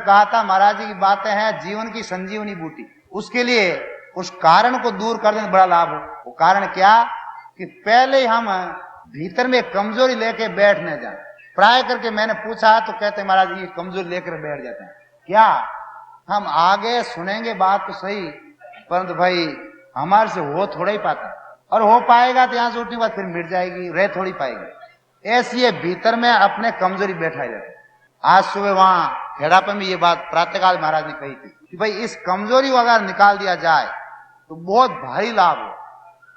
कहा था महाराज जी की बातें हैं जीवन की संजीवनी बूटी। उसके लिए उस कारण को दूर कर देना बड़ा लाभ हो। वो कारण क्या कि पहले ही हम भीतर में कमजोरी लेके बैठ न जाए। प्राय करके मैंने पूछा तो कहते महाराज जी कमजोरी लेकर बैठ जाते हैं। क्या हम आगे सुनेंगे बात तो सही, परंतु भाई हमारे से हो थोड़ा ही पाता, और हो पाएगा तो यहां से उठने के बाद फिर मिट जाएगी, रह थोड़ी पाएगी। ऐसी ये भीतर में अपने कमजोरी बैठाई जाती। आज सुबह वहां खेड़ा पे में ये बात प्रातःकाल महाराज ने कही थी कि भाई इस कमजोरी को अगर निकाल दिया जाए तो बहुत भारी लाभ हो।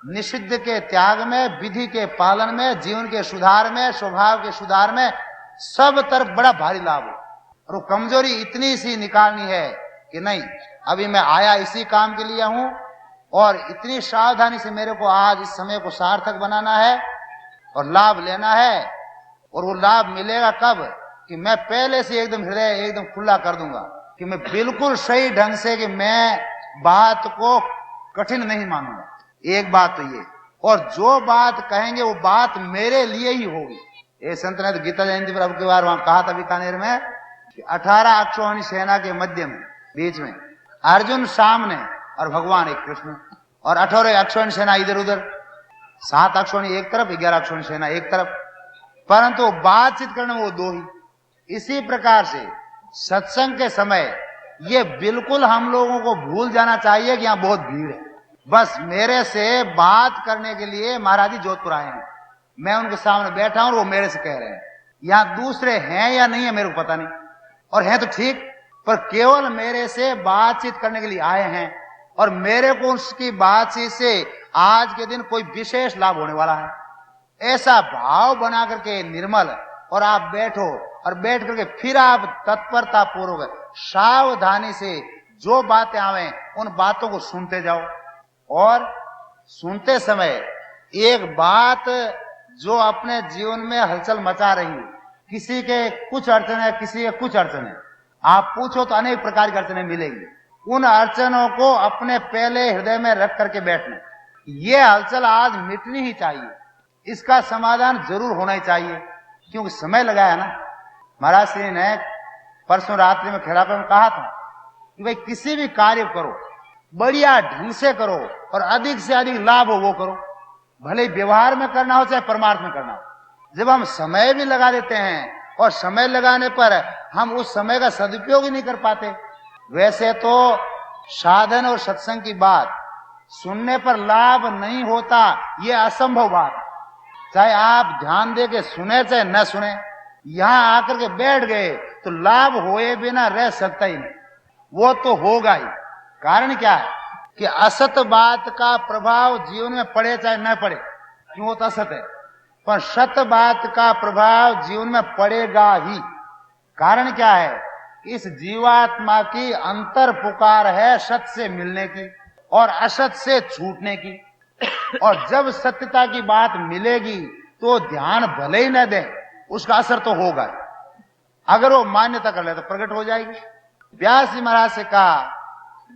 निषिद्ध के त्याग में, विधि के पालन में, जीवन के सुधार में, स्वभाव के सुधार में, सब तरफ बड़ा भारी लाभ हो। और वो कमजोरी इतनी सी निकालनी है कि नहीं अभी मैं आया इसी काम के लिए हूं और इतनी सावधानी से मेरे को आज इस समय को सार्थक बनाना है और लाभ लेना है। और वो लाभ मिलेगा कब कि मैं पहले से एकदम हृदय एकदम खुला कर दूंगा कि मैं बिल्कुल सही ढंग से कि मैं बात को कठिन नहीं मानूंगा। एक बात तो ये, और जो बात कहेंगे वो बात मेरे लिए ही होगी। ये संत ने तो गीता जयंती पर अब की बार वहां कहा था बीकानेर में कि 18 अक्षौहिणी सेना के मध्य में बीच में अर्जुन सामने और भगवान एक कृष्ण, और 18 अक्षौहिणी सेना इधर उधर, 7 अक्षौहिणी एक तरफ, 11 अक्षौहिणी सेना एक तरफ, परंतु बातचीत करने वो दो ही। इसी प्रकार से सत्संग के समय ये बिल्कुल हम लोगों को भूल जाना चाहिए कि यहां बहुत भीड़ है। बस मेरे से बात करने के लिए महाराज जी जोधपुर आए हैं, मैं उनके सामने बैठा हूं और वो मेरे से कह रहे हैं। यहां दूसरे हैं या नहीं है मेरे को पता नहीं, और हैं तो ठीक, पर केवल मेरे से बातचीत करने के लिए आए हैं और मेरे को उसकी बातचीत से आज के दिन कोई विशेष लाभ होने वाला है। ऐसा भाव बना करके निर्मल और आप बैठो और बैठ करके फिर आप तत्परता पूर्वक सावधानी से जो बातें आवे उन बातों को सुनते जाओ। और सुनते समय एक बात जो अपने जीवन में हलचल मचा रही है, किसी के कुछ अड़चन है, किसी के कुछ अड़चन है, आप पूछो तो अनेक प्रकार की अड़चनें मिलेंगी। उन अड़चनों को अपने पहले हृदय में रख करके बैठना, ये हलचल आज मिटनी ही चाहिए, इसका समाधान जरूर होना ही चाहिए, क्योंकि समय लगा है ना। महाराज श्री ने परसों रात्रि में खेड़ा में कहा था कि भाई किसी भी कार्य करो बढ़िया ढंग से करो और अधिक से अधिक लाभ हो वो करो, भले व्यवहार में करना हो चाहे परमार्थ में करना हो। जब हम समय भी लगा देते हैं और समय लगाने पर हम उस समय का सदुपयोग ही नहीं कर पाते। वैसे तो साधन और सत्संग की बात सुनने पर लाभ नहीं होता, ये असंभव बात है। चाहे आप ध्यान दे के सुने चाहे न सुने, यहां आकर के बैठ गए तो लाभ होए बिना रह सकता ही नहीं, वो तो होगा ही। कारण क्या है कि असत बात का प्रभाव जीवन में पड़े चाहे न पड़े, क्यों वो तो असत है, पर सत बात का प्रभाव जीवन में पड़ेगा ही। कारण क्या है, इस जीवात्मा की अंतर पुकार है सत से मिलने की और असत से छूटने की। और जब सत्यता की बात मिलेगी तो ध्यान भले ही न दे, उसका असर तो होगा। अगर वो मान्यता कर ले तो प्रकट हो जाएगी। व्यास जी महाराज से कहा,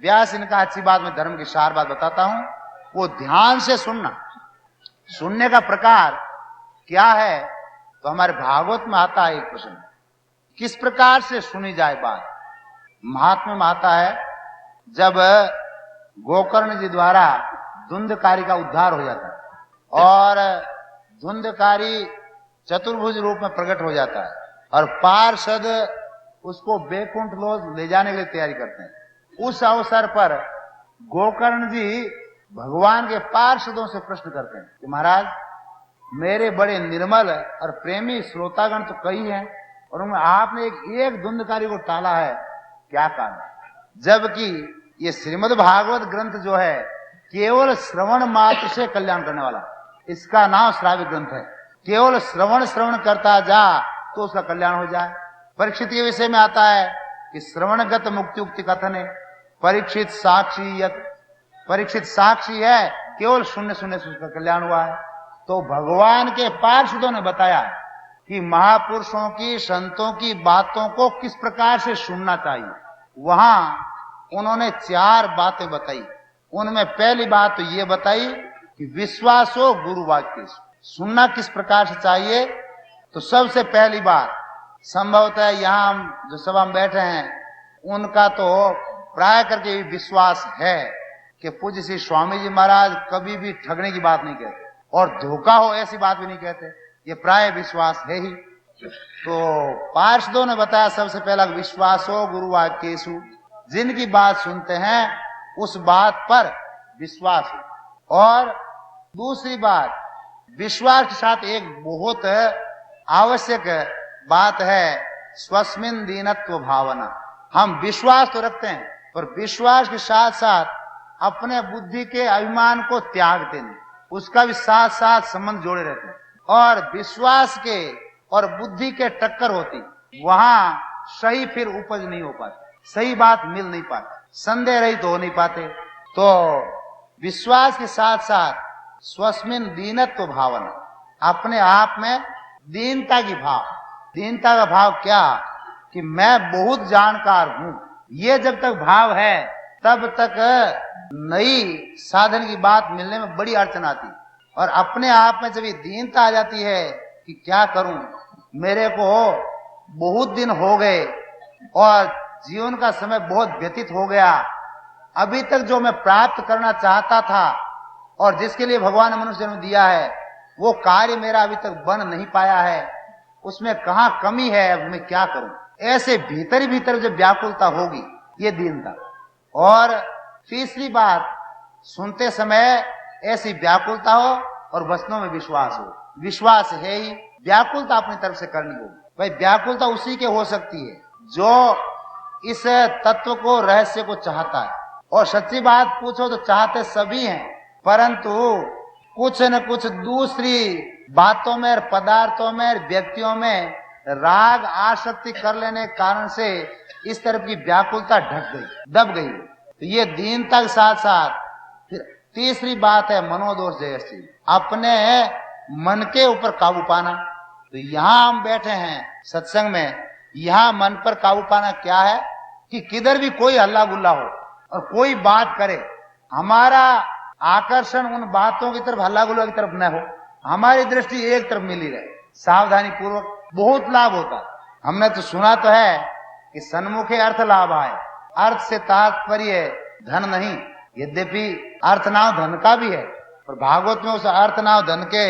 व्यास जी ने कहा अच्छी बात, मैं धर्म की सार बात बताता हूं, वो ध्यान से सुनना। सुनने का प्रकार क्या है तो हमारे भागवत में आता है एक प्रश्न, किस प्रकार से सुनी जाए बात। महात्मा में आता है जब गोकर्ण जी द्वारा धुंधकारी का उद्धार हो जाता है और धुंधकारी चतुर्भुज रूप में प्रकट हो जाता है और पार्षद उसको बैकुंठ लोक ले जाने के लिए तैयारी करते हैं। उस अवसर पर गोकर्ण जी भगवान के पार्षदों से प्रश्न करते हैं कि महाराज मेरे बड़े निर्मल और प्रेमी श्रोतागण तो कई हैं और उनमें आपने एक धुंधकारी को टाला है, क्या कारण? जबकि ये श्रीमद् भागवत ग्रंथ जो है केवल श्रवण मात्र से कल्याण करने वाला, इसका नाम श्राव्य ग्रंथ है। केवल श्रवण करता जा तो उसका कल्याण हो जाए। परीक्षित के विषय में आता है कि श्रवणगत मुक्ति कथन है, परीक्षित साक्षी है, केवल शून्य से उसका कल्याण हुआ है। तो भगवान के पार्षदों ने बताया कि महापुरुषों की, संतों की बातों को किस प्रकार से सुनना चाहिए। वहां उन्होंने 4 बातें बताई। उनमें पहली बात तो ये बताई कि विश्वासो गुरु वाक्य, सुनना किस प्रकार से चाहिए। तो सबसे पहली बात, संभवतः यहाँ हम जो सभा में बैठे हैं उनका तो प्राय करके विश्वास है कि पूज्य श्री स्वामी जी महाराज कभी भी ठगने की बात नहीं कहते और धोखा हो ऐसी बात भी नहीं कहते, ये प्राय विश्वास है ही। तो पार्षदों ने बताया सबसे पहला विश्वास हो गुरु वाक्येषु, जिनकी बात सुनते हैं उस बात पर विश्वास हो। और दूसरी बात, विश्वास के साथ एक बहुत आवश्यक बात है स्वस्मिन दीनत्व भावना। हम विश्वास तो रखते हैं पर विश्वास के साथ साथ अपने बुद्धि के अभिमान को त्यागते नहीं, उसका भी साथ साथ संबंध जोड़े रहते हैं। और विश्वास के और बुद्धि के टक्कर होती, वहां सही फिर उपज नहीं हो पाती, सही बात मिल नहीं पाती, संदेह रहित हो नहीं पाते। तो विश्वास के साथ साथ स्वस्मिन दीनत्व भावना, अपने आप में दीनता की भाव। दीनता का भाव क्या कि मैं बहुत जानकार हूं, ये जब तक भाव है तब तक नई साधन की बात मिलने में बड़ी अड़चन आती। और अपने आप में जब ये दीनता आ जाती है कि क्या करूं, मेरे को बहुत दिन हो गए और जीवन का समय बहुत व्यतीत हो गया, अभी तक जो मैं प्राप्त करना चाहता था और जिसके लिए भगवान ने मनुष्य जन्म दिया है वो कार्य मेरा अभी तक बन नहीं पाया है, उसमें कहाँ कमी है, अब मैं क्या करूं। ऐसे भीतर ही भीतर जो व्याकुलता होगी, ये दीनता। और तीसरी बात, सुनते समय ऐसी व्याकुलता हो और वचनों में विश्वास हो। विश्वास है ही, व्याकुलता अपनी तरफ से करनी होगी। भाई व्याकुलता उसी के हो सकती है जो इस तत्व को, रहस्य को चाहता है। और सच्ची बात पूछो तो चाहते सभी हैं, परंतु कुछ न कुछ दूसरी बातों में, पदार्थों में, व्यक्तियों में राग आसक्ति कर लेने के कारण से इस तरफ की व्याकुलता ढक गई, दब गई। तो ये दीनता के साथ साथ फिर तीसरी बात है मनोदोष जयसी, अपने मन के ऊपर काबू पाना। तो यहाँ हम बैठे हैं सत्संग में, यहाँ मन पर काबू पाना क्या है कि किधर भी कोई हल्ला गुल्ला हो और कोई बात करे, हमारा आकर्षण उन बातों की तरफ, हल्ला गुल्ला की तरफ न हो, हमारी दृष्टि एक तरफ मिली रहे, सावधानी पूर्वक। बहुत लाभ होता। हमने तो सुना तो है कि सन्मुखे अर्थ लाभ आए, अर्थ से तात्पर्य धन नहीं, यद्यपि अर्थ नाम धन का भी है, पर भागवत में उस अर्थ नाम धन के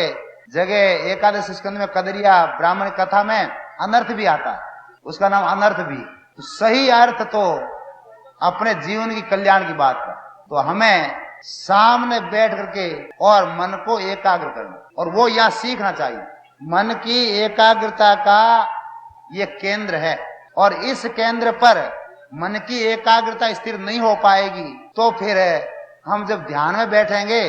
जगह एकादश स्कंद में कदरिया ब्राह्मण कथा में अनर्थ भी आता है, उसका नाम अनर्थ भी। तो सही अर्थ तो अपने जीवन की कल्याण की बात है। तो हमें सामने बैठ करके और मन को एकाग्र करना, और वो यहाँ सीखना चाहिए। मन की एकाग्रता का ये केंद्र है, और इस केंद्र पर मन की एकाग्रता स्थिर नहीं हो पाएगी तो फिर हम जब ध्यान में बैठेंगे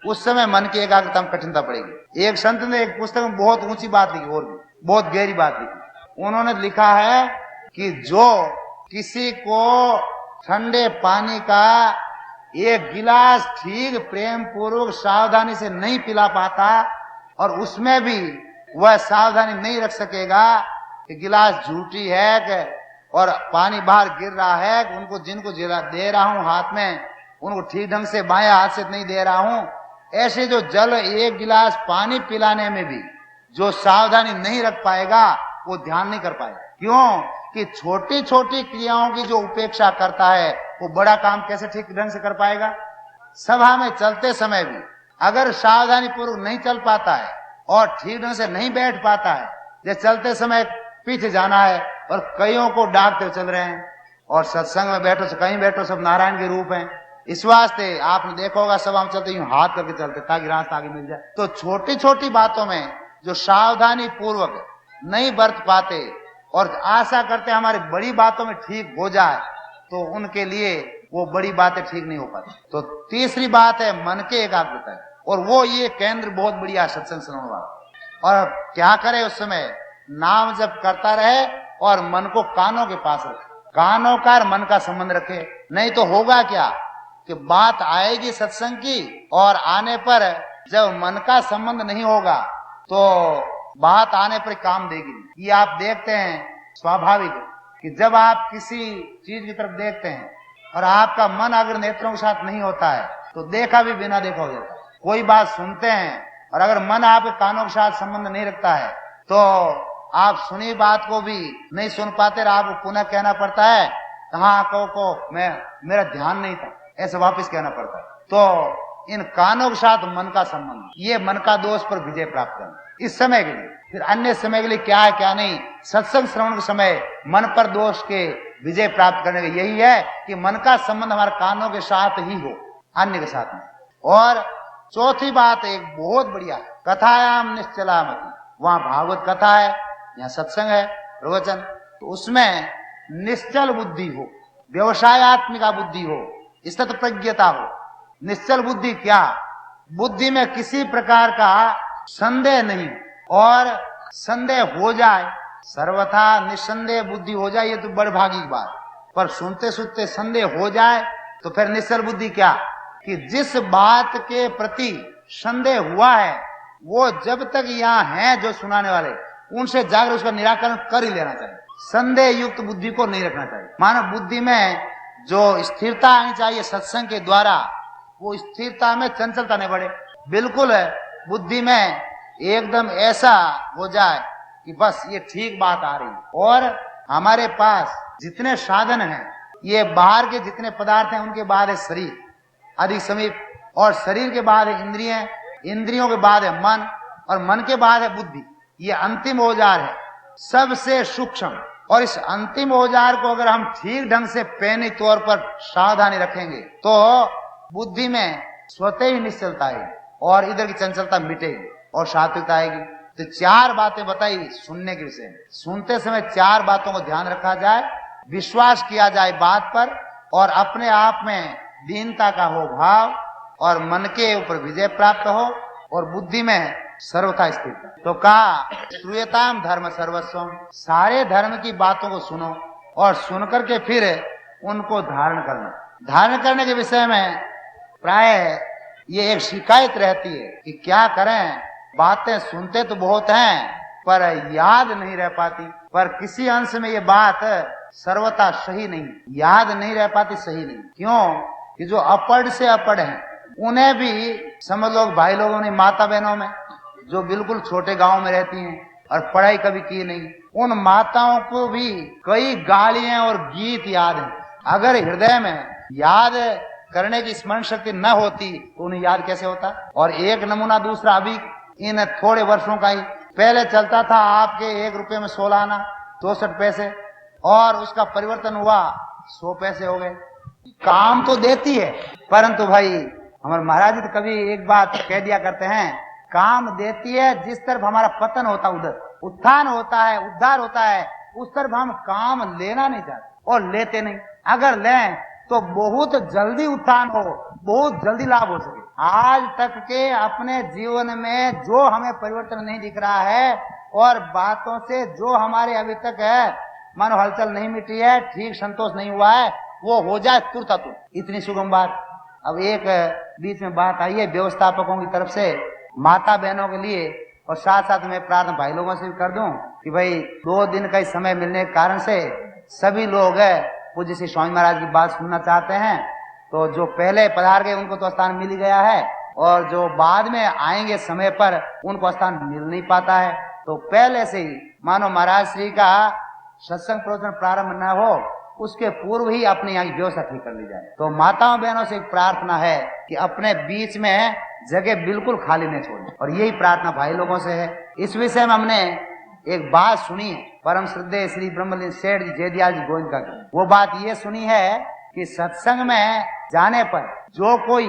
उस समय मन की एकाग्रता में कठिनता पड़ेगी। एक संत ने एक पुस्तक में बहुत ऊंची बात लिखी, और भी बहुत गहरी बात लिखी। उन्होंने लिखा है कि जो किसी को ठंडे पानी का एक गिलास ठीक प्रेम पूर्वक सावधानी से नहीं पिला पाता और उसमें भी वह सावधानी नहीं रख सकेगा कि गिलास झूठी है कि और पानी बाहर गिर रहा है, उनको जिनको दे रहा हूं हाथ में उनको ठीक ढंग से बाएं हाथ से नहीं दे रहा हूं, ऐसे जो जल एक गिलास पानी पिलाने में भी जो सावधानी नहीं रख पाएगा वो ध्यान नहीं कर पाएगा। क्यों कि छोटी छोटी क्रियाओं की जो उपेक्षा करता है वो बड़ा काम कैसे ठीक ढंग से कर पाएगा। सभा में चलते समय भी अगर सावधानी पूर्वक नहीं चल पाता है और ठीक ढंग से नहीं बैठ पाता है, जैसे चलते समय पीछे जाना है और कईयों को डांटते हुए चल रहे हैं, और सत्संग में बैठो कहीं बैठो सब नारायण के रूप हैं, इस वास्ते आपने देखा होगा सभा में चलते यूं हाथ करके चलते ताकि रास्ता आगे मिल जाए। तो छोटी छोटी बातों में जो सावधानी पूर्वक नहीं बरत पाते और आशा करते हमारी बड़ी बातों में ठीक हो जाए, तो उनके लिए वो बड़ी बातें ठीक नहीं हो पाती। तो तीसरी बात है मन के एकाग्रता है, और वो ये केंद्र बहुत बढ़िया सत्संग सुनने वाला। और क्या करे उस समय नाम जप करता रहे और मन को कानों के पास रखे, कानों का मन का संबंध रखे। नहीं तो होगा क्या कि बात आएगी सत्संग की और आने पर जब मन का संबंध नहीं होगा तो बात आने पर काम देगी नहीं। ये आप देखते हैं स्वाभाविक कि जब आप किसी चीज की तरफ देखते हैं और आपका मन अगर नेत्रों के साथ नहीं होता है तो देखा भी बिना देखा हो जाता है। कोई बात सुनते हैं और अगर मन आपके कानों के साथ संबंध नहीं रखता है तो आप सुनी बात को भी नहीं सुन पाते और आपको पुनः कहना पड़ता है हाँ को मेरा ध्यान नहीं था, ऐसे वापस कहना पड़ता है। तो इन कानों के साथ मन का संबंध, ये मन का दोष पर विजय प्राप्त करना इस समय के लिए। फिर अन्य समय के लिए क्या है क्या नहीं, सत्संग श्रवण के समय मन पर दोष के विजय प्राप्त करने का यही है कि मन का संबंध हमारे कानों के साथ ही हो, अन्य के साथ नहीं। और चौथी बात एक बहुत बढ़िया, कथायाम निश्चला मति, वहां भागवत कथा है, यहाँ सत्संग है, प्रवचन, तो उसमें निश्चल बुद्धि हो, व्यवसायत्मिका बुद्धि हो, स्थित प्रज्ञता हो। निश्चल बुद्धि क्या, बुद्धि में किसी प्रकार का संदेह नहीं, और संदेह हो जाए, सर्वथा निसंदेह बुद्धि हो जाए, ये तो बड़ भागी की बात। पर सुनते सुनते संदेह हो जाए तो फिर निश्चल बुद्धि क्या, कि जिस बात के प्रति संदेह हुआ है वो जब तक यहाँ है जो सुनाने वाले, उनसे जाकर उसका निराकरण कर ही लेना चाहिए। संदेह युक्त बुद्धि को नहीं रखना चाहिए। मानव बुद्धि में जो स्थिरता आनी चाहिए सत्संग के द्वारा, वो स्थिरता में चंचलता नहीं बढ़े। बिल्कुल बुद्धि में एकदम ऐसा हो जाए कि बस ये ठीक बात आ रही है, और हमारे पास जितने साधन हैं, ये बाहर के जितने पदार्थ हैं, उनके बाद है शरीर अधिक समीप, और शरीर के बाद है इंद्रियां, इंद्रियों के बाद है मन, और मन के बाद है बुद्धि। ये अंतिम औजार है, सबसे सूक्ष्म। और इस अंतिम औजार को अगर हम ठीक ढंग से पैनी तौर पर सावधानी रखेंगे तो बुद्धि में स्वतः ही निश्चलता आएगी, और इधर की चंचलता मिटेगी और सात्विकता आएगी। तो चार बातें बताई सुनने के विषय में। सुनते समय चार बातों को ध्यान रखा जाए, विश्वास किया जाए बात पर, और अपने आप में दीनता का हो भाव, और मन के ऊपर विजय प्राप्त हो, और बुद्धि में सर्वथा स्थिरता। तो कहा श्रूयताम धर्म सर्वस्वम, सारे धर्म की बातों को सुनो, और सुनकर के फिर उनको धारण करना। धारण करने के विषय में प्राय ये एक शिकायत रहती है कि क्या करें, बातें सुनते तो बहुत हैं पर याद नहीं रह पाती। पर किसी अंश में ये बात सर्वथा सही नहीं, याद नहीं रह पाती, सही नहीं। क्यों कि जो अपढ़ से अपढ़ हैं, उन्हें भी समझ लोग भाई लोगों ने, माता बहनों में जो बिल्कुल छोटे गांव में रहती हैं और पढ़ाई कभी की नहीं, उन माताओं को भी कई गालियां और गीत याद हैं। अगर हृदय में याद करने की स्मरण शक्ति न होती तो उन्हें याद कैसे होता। और एक नमूना दूसरा, अभी इन थोड़े वर्षों का ही, पहले चलता था आपके 1 रुपये में 16 आना 64 पैसे, और उसका परिवर्तन हुआ 100 पैसे हो गए। काम तो देती है, परंतु भाई हमारे महाराज जी तो कभी एक बात कह दिया करते हैं, काम देती है, जिस तरफ हमारा पतन होता उधर उत्थान होता है, उद्धार होता है, उस तरफ हम काम लेना नहीं चाहते और लेते नहीं। अगर लें तो बहुत जल्दी उत्थान हो, बहुत जल्दी लाभ हो सके। आज तक के अपने जीवन में जो हमें परिवर्तन नहीं दिख रहा है, और बातों से जो हमारे अभी तक है मानो हलचल नहीं मिटी है, ठीक संतोष नहीं हुआ है, वो हो जाए तुरंत। इतनी सुगम बात। अब एक बीच में बात आई है व्यवस्थापकों की तरफ से माता बहनों के लिए, और साथ साथ मैं प्रार्थना भाई लोगों से भी कर दूं कि भाई 2 दिन का ही समय मिलने के कारण से सभी लोग पूज्य श्री स्वामी महाराज की बात सुनना चाहते हैं। तो जो पहले पधार गए उनको तो स्थान मिल ही गया है, और जो बाद में आएंगे समय पर उनको स्थान मिल नहीं पाता है। तो पहले से ही मानो महाराज श्री का सत्संग प्रवचन प्रारंभ न हो उसके पूर्व ही अपने यहाँ की व्यवस्था ठीक कर ली जाए। तो माताओं बहनों से एक प्रार्थना है कि अपने बीच में जगह बिल्कुल खाली नहीं छोड़े, और यही प्रार्थना भाई लोगों से है। इस विषय में हमने एक बात सुनी है परम श्रद्धेय श्री ब्रह्मलीन सेठ जी जयदयाल जी गोविंद का। वो बात ये सुनी है कि सत्संग में जाने पर जो कोई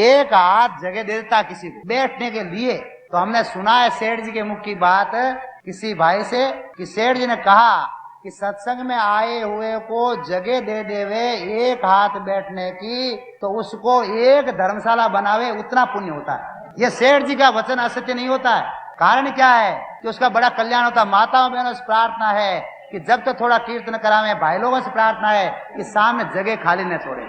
एक हाथ जगह दे देता किसी को बैठने के लिए, तो हमने सुना है सेठ जी के मुख की बात किसी भाई से कि सेठ जी ने कहा कि सत्संग में आए हुए को जगह दे देवे एक हाथ बैठने की, तो उसको एक धर्मशाला बनावे, उतना पुण्य होता है। ये सेठ जी का वचन असत्य नहीं होता है। कारण क्या है कि उसका बड़ा कल्याण होता है। माताओं बहनों से प्रार्थना है कि जब तक थोड़ा कीर्तन करावे, भाई लोगों से प्रार्थना है कि सामने जगह खाली न छोड़े।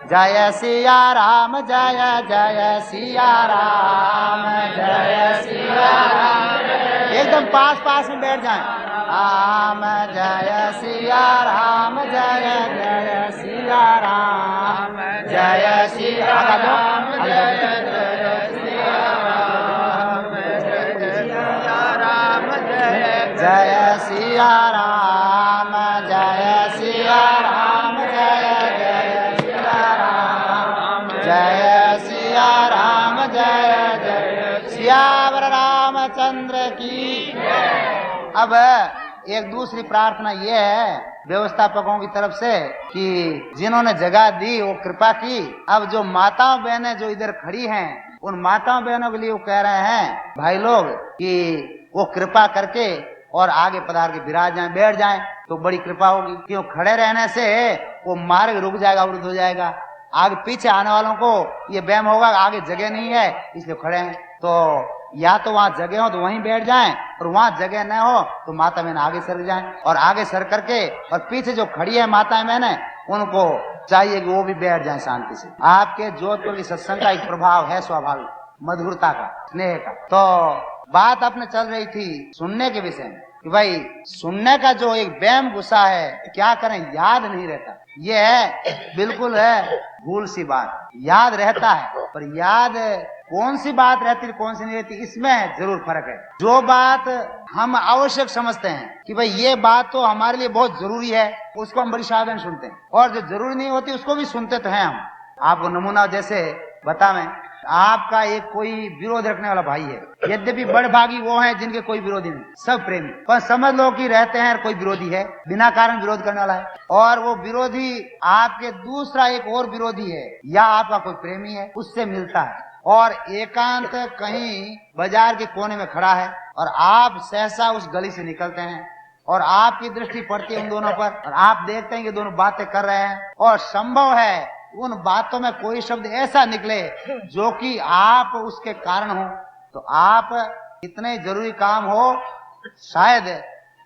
जय सिया राम, जय जय सिया राम, जय सिया राम। एकदम पास में बैठ जाएं। राम जय सिया राम, जय जय सिया राम, जय सिया राम, जय जय सिया राम, जय सिया राम, जय जय सिया राम, जय सिया राम, रामचंद्र की। अब एक दूसरी प्रार्थना ये है व्यवस्थापकों की तरफ से कि जिन्होंने जगह दी वो कृपा की। अब जो माताओं बहनें जो इधर खड़ी हैं, उन माताओं बहनों के लिए वो कह रहे हैं भाई लोग कि वो कृपा करके और आगे पधार के विराज जाएं, बैठ जाएं तो बड़ी कृपा होगी। क्यों खड़े रहने से वो मार्ग रुक जाएगा, अवरुद्ध हो जाएगा। आगे पीछे आने वालों को ये वहम होगा आगे जगह नहीं है इसलिए खड़े हैं। तो या तो वहां जगह हो तो वहीं बैठ जाएं, और वहां जगह न हो तो माता बहन आगे सर जाएं, और आगे सर करके और पीछे जो खड़ी है माता बहन उनको चाहिए कि वो भी बैठ जाएं शांति से। आपके जोधपुर की सत्संग का एक प्रभाव है स्वाभाविक, मधुरता का, स्नेह का। तो बात अपने चल रही थी सुनने के विषय में कि भाई सुनने का जो एक वहम गुस्सा है, क्या करें, याद नहीं रहता। ये है बिल्कुल है भूल सी बात। याद रहता है पर याद कौन सी बात रहती है कौन सी नहीं रहती, इसमें जरूर फर्क है। जो बात हम आवश्यक समझते हैं कि भाई ये बात तो हमारे लिए बहुत जरूरी है, उसको हम बड़ी सावधान सुनते हैं, और जो जरूरी नहीं होती उसको भी सुनते तो हैं हम। आपको नमूना जैसे बता मैं, आपका एक कोई विरोध रखने वाला भाई है, यद्यपि बड़भागी वो है जिनके कोई विरोधी नहीं, सब प्रेमी, पर समझ लो कि रहते हैं कोई विरोधी है, बिना कारण विरोध करने वाला है, और वो विरोधी आपके दूसरा एक और विरोधी है या आपका कोई प्रेमी है, उससे मिलता है और एकांत कहीं बाजार के कोने में खड़ा है, और आप सहसा उस गली से निकलते हैं और आपकी दृष्टि पड़ती है उन दोनों पर, और आप देखते हैं कि दोनों बातें कर रहे हैं, और संभव है उन बातों में कोई शब्द ऐसा निकले जो कि आप उसके कारण हो, तो आप इतने जरूरी काम हो शायद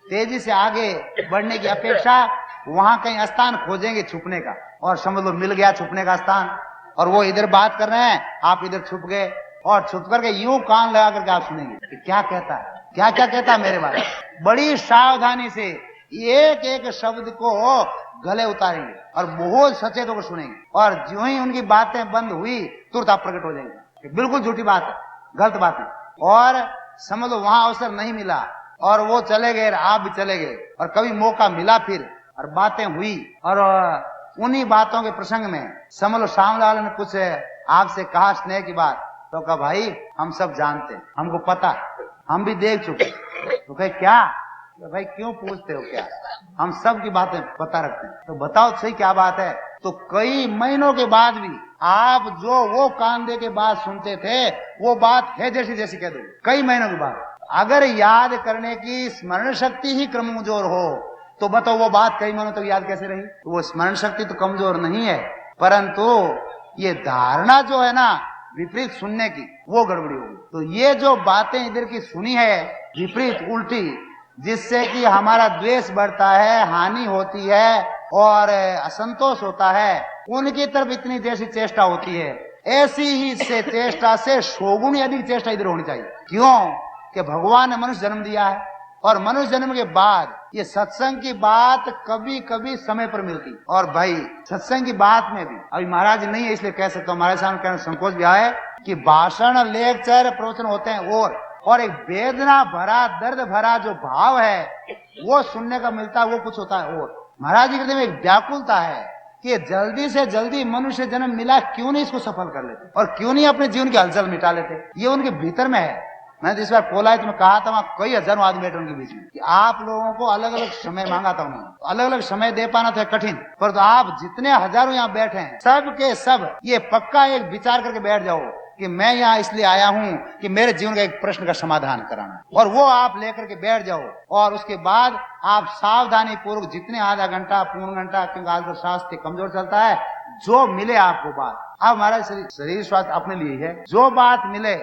तेजी से आगे बढ़ने की अपेक्षा वहां कहीं स्थान खोजेंगे छुपने का, और समझ लो मिल गया छुपने का स्थान, और वो इधर बात कर रहे हैं आप इधर छुप गए, और छुप करके यूं कान लगा करके आप सुनेंगे कि क्या कहता है, क्या क्या कहता है मेरे बारे में। बड़ी सावधानी से एक एक शब्द को गले उतारेंगे और बहुत सचेत होकर सुनेंगे, और जो ही उनकी बातें बंद हुई तुरंत आप प्रकट हो जाएंगे बिल्कुल झूठी बात है, गलत बात है, और समझ लो वहां अवसर नहीं मिला और वो चले गए, आप भी चले गए, और कभी मौका मिला फिर और बातें हुई, और उन्हीं बातों के प्रसंग में समझ लो सामने वाले ने कुछ आपसे कहा स्नेह की बात, तो कहा भाई हम सब जानते हैं, हमको पता, हम भी देख चुके। तो कहे क्या, तो भाई क्यों पूछते हो, क्या हम सब की बातें पता रखते हैं, तो बताओ सही क्या बात है। तो कई महीनों के बाद भी आप जो वो कान दे के बात सुनते थे वो बात है जैसी जैसी कह दोगे कई महीनों के बाद। अगर याद करने की स्मरण शक्ति ही कमजोर हो तो बताओ वो बात कई महीनों तक याद कैसे रही। तो वो स्मरण शक्ति तो कमजोर नहीं है, परंतु ये धारणा जो है ना विपरीत सुनने की, वो गड़बड़ी होगी। तो ये जो बातें इधर की सुनी है विपरीत उल्टी, जिससे कि हमारा द्वेष बढ़ता है, हानि होती है और असंतोष होता है, उनकी तरफ इतनी जैसी चेष्टा होती है, ऐसी ही से चेष्टा से शोगुनी अधिक चेष्टा इधर होनी चाहिए। क्यों कि भगवान ने मनुष्य जन्म दिया है, और मनुष्य जन्म के बाद ये सत्संग की बात कभी कभी समय पर मिलती, और भाई सत्संग की बात में भी अभी महाराज नहीं है इसलिए कह सकता हूँ, हमारे सामने कहने संकोच भी आए कि भाषण लेक्चर प्रवचन होते हैं, और एक वेदना भरा दर्द भरा जो भाव है वो सुनने का मिलता है, वो कुछ होता है। और महाराज जी के में एक व्याकुलता है कि जल्दी से जल्दी मनुष्य जन्म मिला, क्यों नहीं इसको सफल कर लेते और क्यों नहीं अपने जीवन की हलचल मिटा लेते, ये उनके भीतर में है। मैंने इस बार पोलायत में कहा था, वहां कई हजारों आदमी बैठे उनके बीच में कि आप लोगों को अलग अलग समय मांगा था उन्होंने, अलग अलग समय दे पाना था कठिन, पर तो आप जितने हजारों यहाँ बैठे हैं सब के सब ये पक्का एक विचार करके बैठ जाओ कि मैं यहाँ इसलिए आया हूँ कि मेरे जीवन का एक प्रश्न का समाधान कराना, और वो आप लेकर के बैठ जाओ, और उसके बाद आप सावधानी पूर्वक जितने आधा घंटा पूर्ण घंटा, क्योंकि आजकल स्वास्थ्य कमजोर चलता है, जो मिले आपको बात, अब हमारा शरीर स्वास्थ्य अपने लिए है, जो बात मिले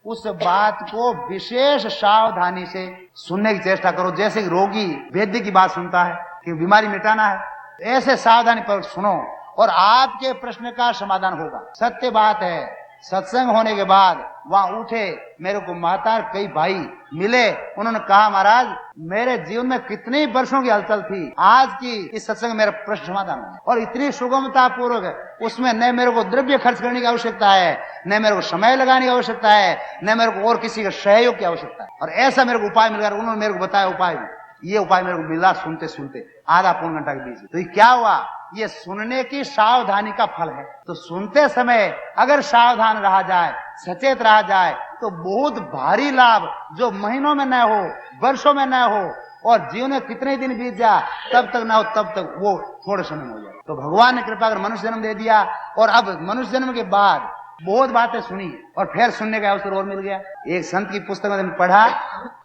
उस बात को विशेष सावधानी से सुनने की चेष्टा करो। जैसे रोगी वैद्य की बात सुनता है कि बीमारी मिटाना है, ऐसे सावधानी पर सुनो और आपके प्रश्न का समाधान होगा। सत्य बात है, सत्संग होने के बाद वहां उठे, मेरे को माता कई भाई मिले, उन्होंने कहा महाराज मेरे जीवन में कितने वर्षों की हलचल थी, आज की इस सत्संग मेरा प्रश्न समाधान हुआ, और इतनी सुगमता पूर्वक उसमें न मेरे को द्रव्य खर्च करने की आवश्यकता है, न मेरे को समय लगाने की आवश्यकता है, न मेरे को और किसी का सहयोग की आवश्यकता है, और ऐसा मेरे को उपाय मिल गया। उन्होंने मेरे को बताया उपाय भी, ये उपाय मेरे को मिला सुनते सुनते आधा पौन घंटा के बीच। तो ये क्या हुआ, ये सुनने की सावधानी का फल है। तो सुनते समय अगर सावधान रहा जाए, सचेत रहा जाए, तो बहुत भारी लाभ जो महीनों में न हो, वर्षों में न हो, और जीवन में कितने दिन बीत जाए तब तक ना हो, तब तक वो थोड़े समय में हो जाए। तो भगवान ने कृपा कर मनुष्य जन्म दे दिया, और अब मनुष्य जन्म के बाद बहुत बातें सुनी और फिर सुनने का अवसर और मिल गया। एक संत की पुस्तक में पढ़ा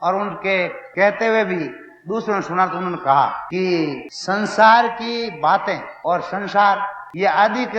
और उनके कहते हुए भी दूसरों ने सुना, तो उन्होंने कहा कि संसार की बातें और संसार ये अधिक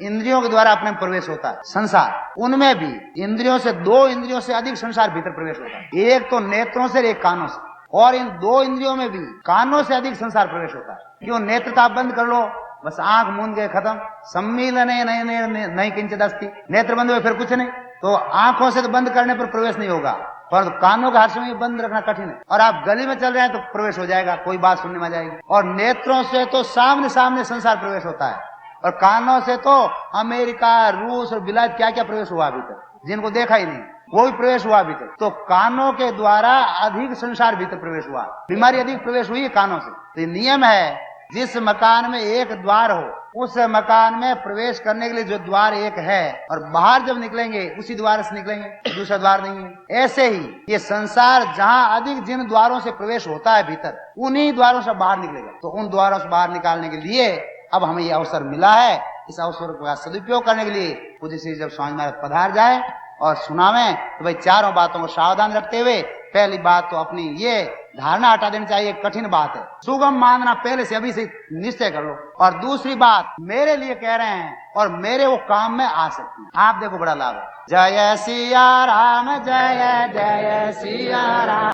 इंद्रियों के द्वारा अपने प्रवेश होता है। संसार उनमें भी इंद्रियों से, 2 इंद्रियों से अधिक संसार भीतर प्रवेश होता है, एक तो नेत्रों से, एक कानों से, और इन 2 इंद्रियों में भी कानों से अधिक संसार प्रवेश होता है। क्यों, नेत्र आप बंद कर लो, बस आंख मूंद गए, खत्म, सम्मिलने नहीं किंचित अस्ति, नेत्र बंद हुए फिर कुछ नहीं। तो आंखों से तो बंद करने पर प्रवेश नहीं होगा, पर कानों का हर समय बंद रखना कठिन है। और आप गली में चल रहे हैं तो प्रवेश हो जाएगा, कोई बात सुनने में आ जाएगी। और नेत्रों से तो सामने सामने संसार प्रवेश होता है, और कानों से तो अमेरिका, रूस और बिलायत क्या क्या प्रवेश हुआ अभी तक, जिनको देखा ही नहीं वो भी प्रवेश हुआ अभी तक। तो कानों के द्वारा अधिक संसार भीतर प्रवेश हुआ, बीमारी अधिक प्रवेश हुई है कानों से। तो ये नियम है, जिस मकान में एक द्वार हो उस मकान में प्रवेश करने के लिए जो द्वार एक है, और बाहर जब निकलेंगे उसी द्वार से निकलेंगे, दूसरा द्वार नहीं है। ऐसे ही ये संसार जहां अधिक जिन द्वारों से प्रवेश होता है भीतर, उन्हीं द्वारों से बाहर निकलेगा। तो उन द्वारों से बाहर निकालने के लिए अब हमें ये अवसर मिला है। इस अवसर का सदुपयोग करने के लिए पूज्य श्री जब स्वामी महाराज पधार जाए और सुनावे, तो भाई चारों बातों को सावधान रखते हुए, पहली बात तो अपनी ये धारणा हटा देनी चाहिए, कठिन बात है, सुगम मानना पहले से अभी से निश्चय कर लो। और दूसरी बात, मेरे लिए कह रहे हैं और मेरे वो काम में आ सकती है, आप देखो बड़ा लाभ है। जय सिया राम, जय जय सिया राम।